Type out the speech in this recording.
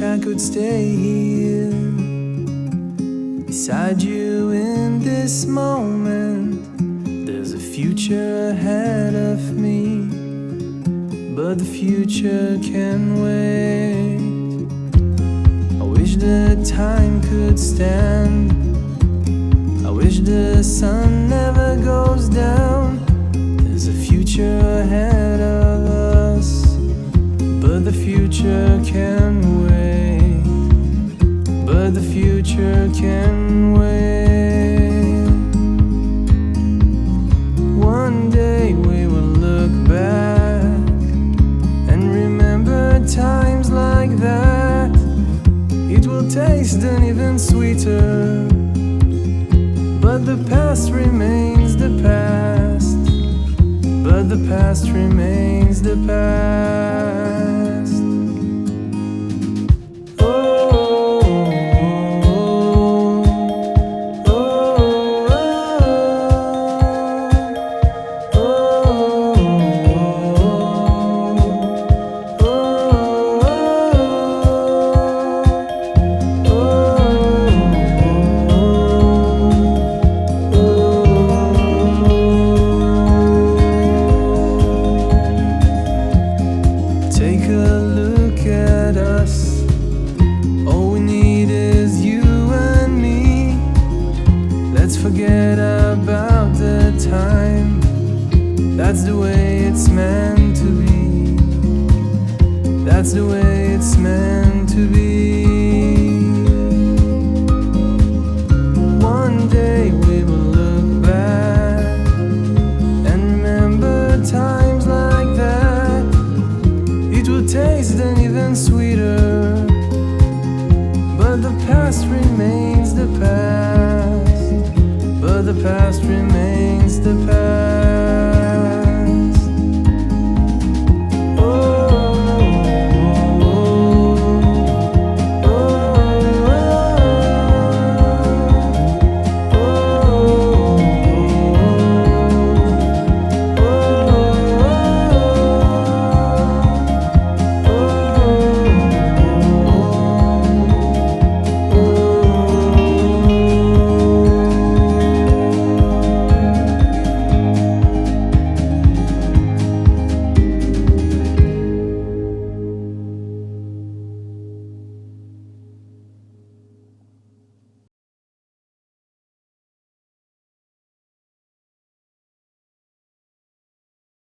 I could stay here beside you in this moment. There's a future ahead of me, but the future can wait. I wish the time could stand. I wish the sun never goes down. There's a future ahead of us, but the future can wait. But the future can wait. One day we will look back and remember times like that. It will taste even sweeter, but the past remains the past. But the past remains the past. Take a look at us. All we need is you and me. Let's forget about the time. That's the way it's meant to be. That's the way it's meant to be. One day we will look back and remember times like that. It will taste even sweeter, but the past remains the past. But the past remains the past.